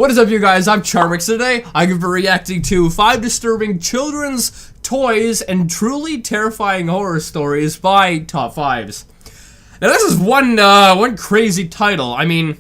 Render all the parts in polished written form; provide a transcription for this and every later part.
What is up, you guys? I'm Charmix. Today, I'm going to be reacting to 5 disturbing children's toys and truly terrifying horror stories by Top 5s. Now, this is one crazy title. I mean,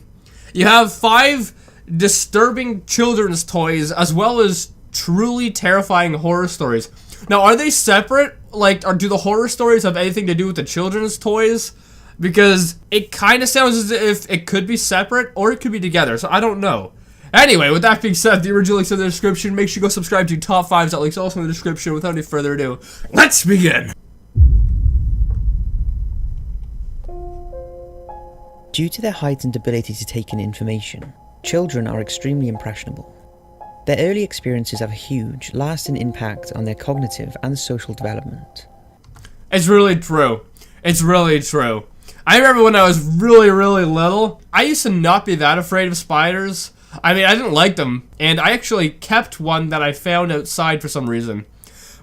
you have 5 disturbing children's toys as well as truly terrifying horror stories. Now, are they separate? Like, or do the horror stories have anything to do with the children's toys? Because it kind of sounds as if it could be separate or it could be together, so I don't know. Anyway, with that being said, the original link's in the description. Make sure you go subscribe to Top 5s. That link's also in the description. Without any further ado, let's begin! Due to their heightened ability to take in information, children are extremely impressionable. Their early experiences have a huge, lasting impact on their cognitive and social development. It's really true. It's really true. I remember when I was really little, I used to not be that afraid of spiders. I mean, I didn't like them, and I actually kept one that I found outside for some reason.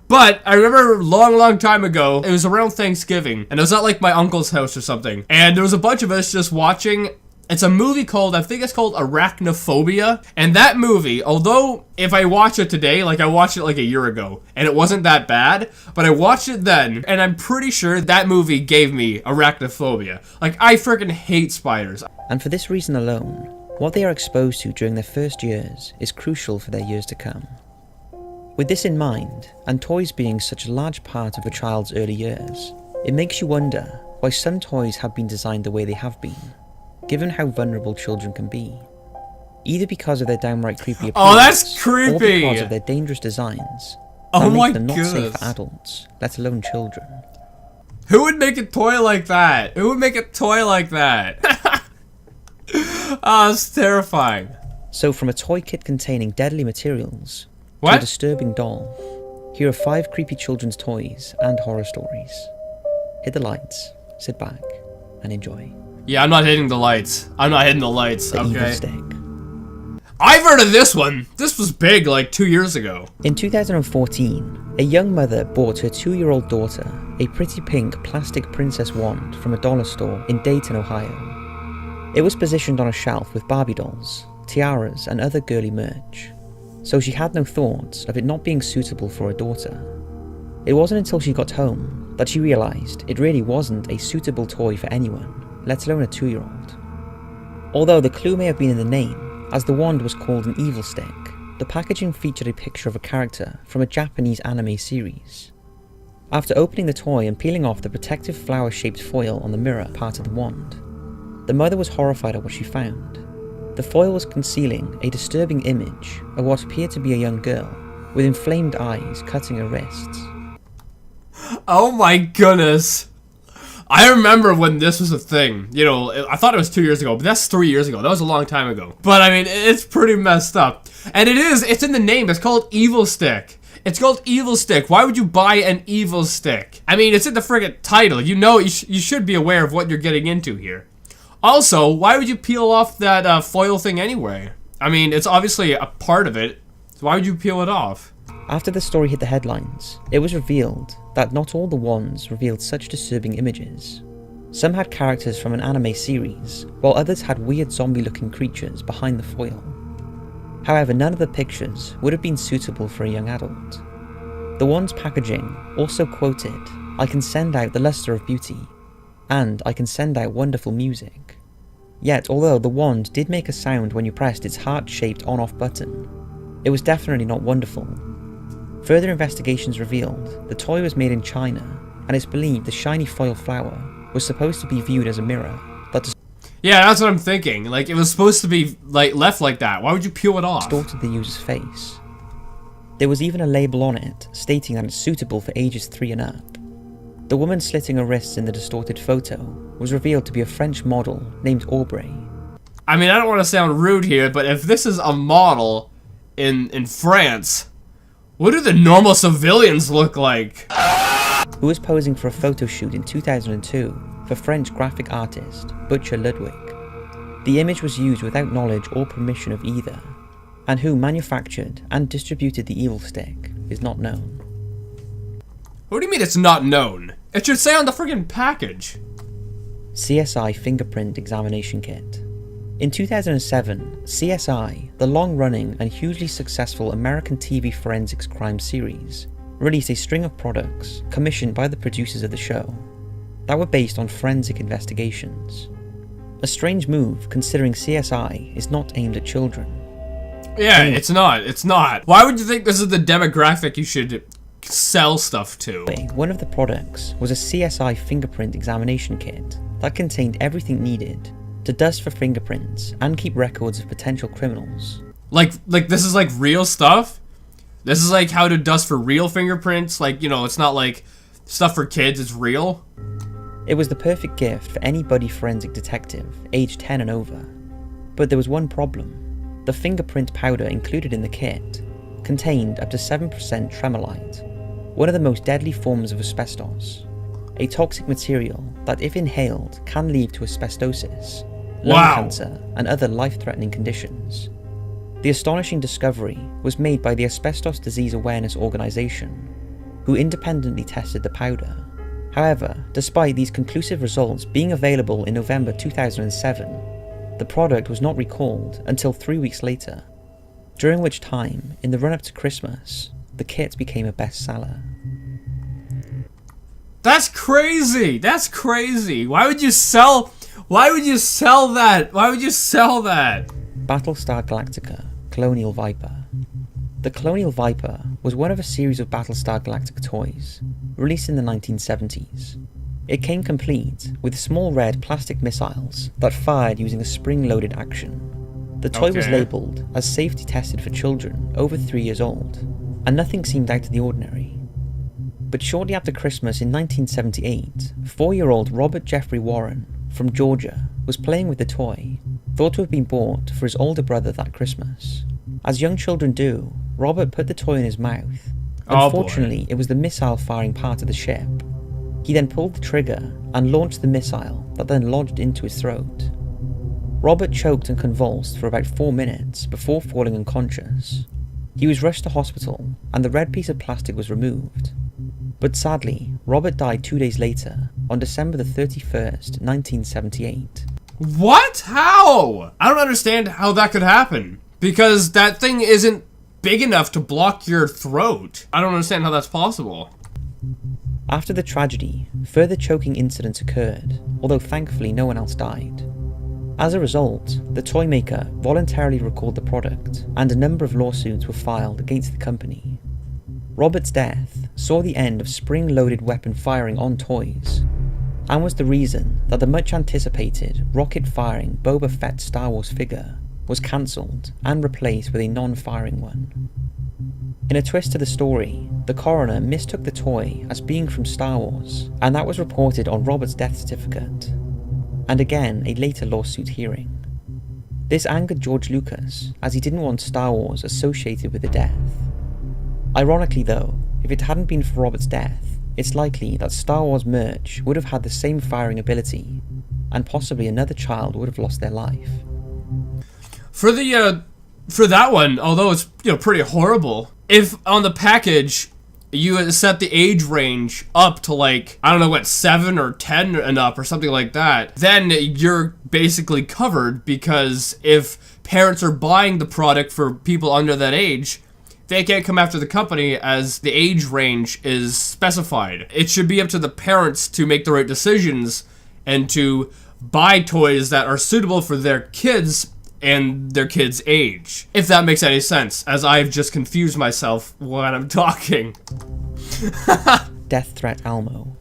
But I remember a long time ago, it was around Thanksgiving, and it was at like my uncle's house or something, and there was a bunch of us just watching. It's a movie called, I think it's called Arachnophobia, and that movie, although if I watch it today, like I watched it like a year ago, and it wasn't that bad, but I watched it then, and I'm pretty sure that movie gave me arachnophobia. Like, I freaking hate spiders. And for this reason alone, what they are exposed to during their first years is crucial for their years to come. With this in mind, and toys being such a large part of a child's early years, it makes you wonder why some toys have been designed the way they have been, given how vulnerable children can be. Either because of their downright creepy appearance, oh, that's creepy, or because of their dangerous designs, oh that my make them not safe goodness, for adults, let alone children. Who would make a toy like that? Who would make a toy like that? Oh, it's terrifying. So from a toy kit containing deadly materials to What? a disturbing doll, here are 5 creepy children's toys and horror stories. Hit the lights, sit back, and enjoy. Yeah, I'm not hitting the lights. I'm not hitting the lights, The Evil okay? Stick. I've heard of this one. This was big like 2 years ago. In 2014, a young mother bought her 2-year-old daughter a pretty pink plastic princess wand from a dollar store in Dayton, Ohio. It was positioned on a shelf with Barbie dolls, tiaras, and other girly merch, so she had no thoughts of it not being suitable for her daughter. It wasn't until she got home that she realised it really wasn't a suitable toy for anyone, let alone a 2-year-old. Although the clue may have been in the name, as the wand was called an evil stick, the packaging featured a picture of a character from a Japanese anime series. After opening the toy and peeling off the protective flower-shaped foil on the mirror part of the wand, the mother was horrified at what she found. The foil was concealing a disturbing image of what appeared to be a young girl, with inflamed eyes cutting her wrists. Oh my goodness. I remember when this was a thing. You know, I thought it was 2 years ago, but that's 3 years ago. That was a long time ago. But I mean, it's pretty messed up. And it's in the name. It's called Evil Stick. It's called Evil Stick. Why would you buy an evil stick? I mean, it's in the friggin' title. You know, you should be aware of what you're getting into here. Also, why would you peel off that foil thing anyway? I mean, it's obviously a part of it, so why would you peel it off? After the story hit the headlines, it was revealed that not all the wands revealed such disturbing images. Some had characters from an anime series, while others had weird zombie-looking creatures behind the foil. However, none of the pictures would have been suitable for a young adult. The wand's packaging also quoted, "I can send out the luster of beauty, and I can send out wonderful music." Yet, although the wand did make a sound when you pressed its heart-shaped on-off button, it was definitely not wonderful. Further investigations revealed the toy was made in China, and it's believed the shiny foil flower was supposed to be viewed as a mirror that Yeah, that's what I'm thinking. Like, it was supposed to be like left like that. Why would you peel it off? distorted the user's face. There was even a label on it stating that it's suitable for ages 3 and up. The woman slitting her wrists in the distorted photo was revealed to be a French model named Aubrey. I mean, I don't want to sound rude here, but if this is a model in France, what do the normal civilians look like? Who was posing for a photo shoot in 2002 for French graphic artist Butcher Ludwig. The image was used without knowledge or permission of either, and who manufactured and distributed the evil stick is not known. What do you mean it's not known? It should say on the friggin' package. CSI Fingerprint Examination Kit. In 2007, CSI, the long-running and hugely successful American TV forensics crime series, released a string of products commissioned by the producers of the show that were based on forensic investigations. A strange move considering CSI is not aimed at children. Yeah, it's not. Why would you think this is the demographic you should sell stuff to? One of the products was a CSI fingerprint examination kit that contained everything needed to dust for fingerprints and keep records of potential criminals. Like this is like real stuff? This is like how to dust for real fingerprints? Like, you know, it's not like stuff for kids, it's real? It was the perfect gift for any buddy forensic detective, aged 10 and over. But there was one problem. The fingerprint powder included in the kit contained up to 7% tremolite, one of the most deadly forms of asbestos, a toxic material that if inhaled can lead to asbestosis, lung cancer and other life-threatening conditions. The astonishing discovery was made by the Asbestos Disease Awareness Organization, who independently tested the powder. However, despite these conclusive results being available in November 2007, the product was not recalled until 3 weeks later, during which time, in the run-up to Christmas, the kit became a bestseller. That's crazy! That's crazy! Why would you sell that? Why would you sell that? Battlestar Galactica Colonial Viper. The Colonial Viper was one of a series of Battlestar Galactica toys, released in the 1970s. It came complete with small red plastic missiles that fired using a spring-loaded action. The toy was labelled as safety tested for children over 3 years old, and nothing seemed out of the ordinary. But shortly after Christmas in 1978, 4-year-old Robert Jeffrey Warren from Georgia was playing with the toy, thought to have been bought for his older brother that Christmas. As young children do, Robert put the toy in his mouth. Unfortunately, it was the missile-firing part of the ship. He then pulled the trigger and launched the missile that then lodged into his throat. Robert choked and convulsed for about 4 minutes before falling unconscious. He was rushed to hospital and the red piece of plastic was removed. But sadly, Robert died 2 days later, on December the 31st, 1978. What? How? I don't understand how that could happen. Because that thing isn't big enough to block your throat. I don't understand how that's possible. After the tragedy, further choking incidents occurred, although thankfully no one else died. As a result, the toy maker voluntarily recalled the product, and a number of lawsuits were filed against the company. Robert's death saw the end of spring-loaded weapon firing on toys, and was the reason that the much-anticipated rocket-firing Boba Fett Star Wars figure was cancelled and replaced with a non-firing one. In a twist to the story, the coroner mistook the toy as being from Star Wars, and that was reported on Robert's death certificate, and again a later lawsuit hearing. This angered George Lucas, as he didn't want Star Wars associated with the death. Ironically though, if it hadn't been for Robert's death, it's likely that Star Wars merch would have had the same firing ability, and possibly another child would have lost their life. For that one, although it's pretty horrible, if on the package you set the age range up to like, I don't know what, 7 or 10 and up or something like that, then you're basically covered, because if parents are buying the product for people under that age, they can't come after the company as the age range is specified. It should be up to the parents to make the right decisions and to buy toys that are suitable for their kids and their kids' age. If that makes any sense, as I've just confused myself when I'm talking. Death Threat Almo.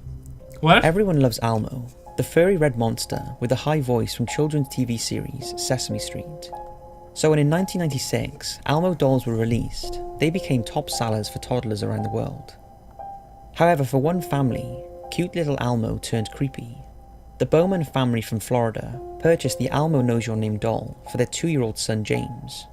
What? Everyone loves Almo, the furry red monster with a high voice from children's TV series Sesame Street. So when in 1996 Almo dolls were released, they became top sellers for toddlers around the world. However, for one family, cute little Almo turned creepy. The Bowman family from Florida purchased the Almo Knows Your Name doll for their 2-year-old son James.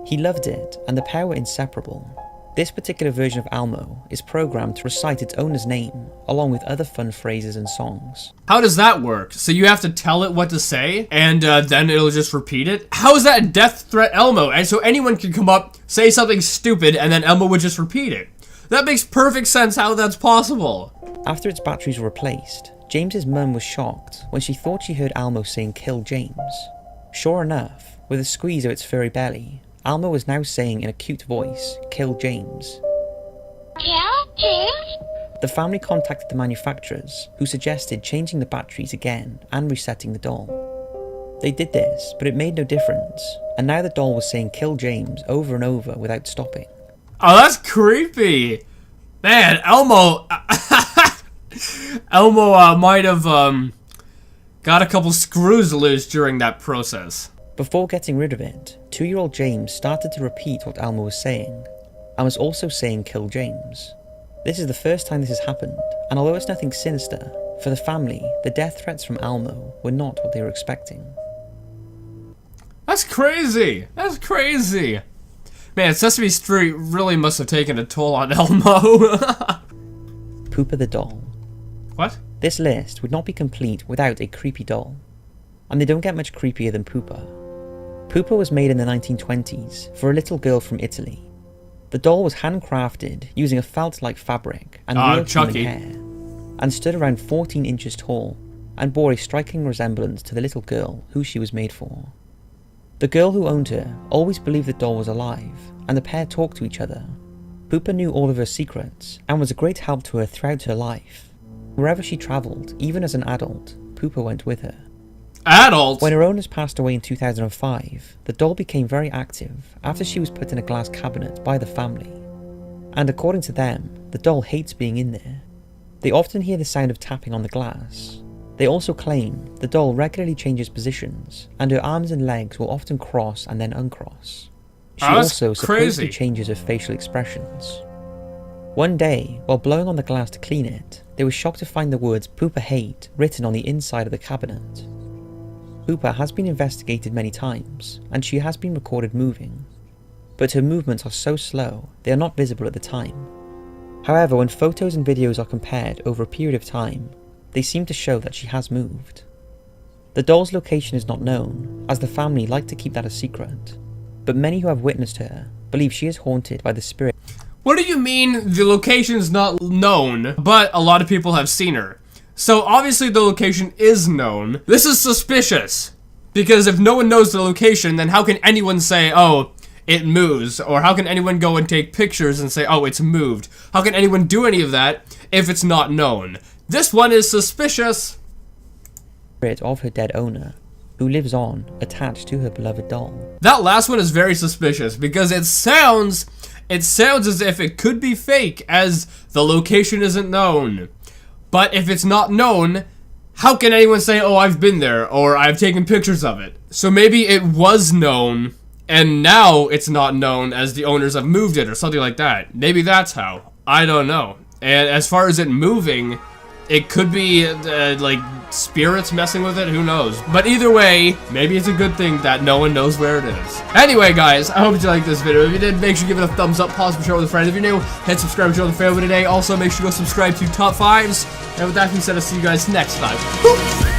He loved it, and the pair were inseparable. This particular version of Almo is programmed to recite its owner's name, along with other fun phrases and songs. How does that work? So you have to tell it what to say, and then it'll just repeat it? How is that a Death Threat Elmo? And so anyone can come up, say something stupid, and then Elmo would just repeat it. That makes perfect sense how that's possible. After its batteries were replaced, James's mum was shocked when she thought she heard Almo saying "kill James." Sure enough, with a squeeze of its furry belly, Alma was now saying in a cute voice, "Kill James." Kill James? The family contacted the manufacturers, who suggested changing the batteries again and resetting the doll. They did this, but it made no difference, and now the doll was saying "Kill James" over and over without stopping. Oh, that's creepy. Man, Elmo... Elmo might have, got a couple screws loose during that process. Before getting rid of it, 2-year-old James started to repeat what Alma was saying, and was also saying "Kill James." This is the first time this has happened, and although it's nothing sinister, for the family, the death threats from Elmo were not what they were expecting. That's crazy. That's crazy. Man, Sesame Street really must have taken a toll on Elmo. Poopa the doll. What? This list would not be complete without a creepy doll, and they don't get much creepier than Poopa. Poopa was made in the 1920s for a little girl from Italy. The doll was handcrafted using a felt-like fabric and real human hair, and stood around 14 inches tall, and bore a striking resemblance to the little girl who she was made for. The girl who owned her always believed the doll was alive, and the pair talked to each other. Poopa knew all of her secrets, and was a great help to her throughout her life. Wherever she travelled, even as an adult, Poopa went with her. Adult? When her owners passed away in 2005, the doll became very active after she was put in a glass cabinet by the family. And according to them, the doll hates being in there. They often hear the sound of tapping on the glass. They also claim the doll regularly changes positions, and her arms and legs will often cross and then uncross. She also supposedly changes her facial expressions. One day, while blowing on the glass to clean it, they were shocked to find the words "Poopa hate" written on the inside of the cabinet. Poopa has been investigated many times, and she has been recorded moving, but her movements are so slow they are not visible at the time. However, when photos and videos are compared over a period of time, they seem to show that she has moved. The doll's location is not known, as the family like to keep that a secret, but many who have witnessed her believe she is haunted by the spirit. What do you mean the location's not known, but a lot of people have seen her? So obviously the location is known. This is suspicious, because if no one knows the location, then how can anyone say, oh, it moves? Or how can anyone go and take pictures and say, oh, it's moved? How can anyone do any of that if it's not known? This one is suspicious. Of her dead owner, who lives on, attached to her beloved doll. That last one is very suspicious, because it sounds as if it could be fake, as the location isn't known. But if it's not known, how can anyone say, oh, I've been there, or I've taken pictures of it? So maybe it was known, and now it's not known as the owners have moved it, or something like that. Maybe that's how. I don't know. And as far as it moving, it could be, like, spirits messing with it, who knows. But either way, maybe it's a good thing that no one knows where it is. Anyway, guys, I hope you liked this video. If you did, make sure you give it a thumbs up, pause, and share with a friend. If you're new, hit subscribe and join the family today. Also, make sure you go subscribe to Top 5s. And with that being said, I'll see you guys next time.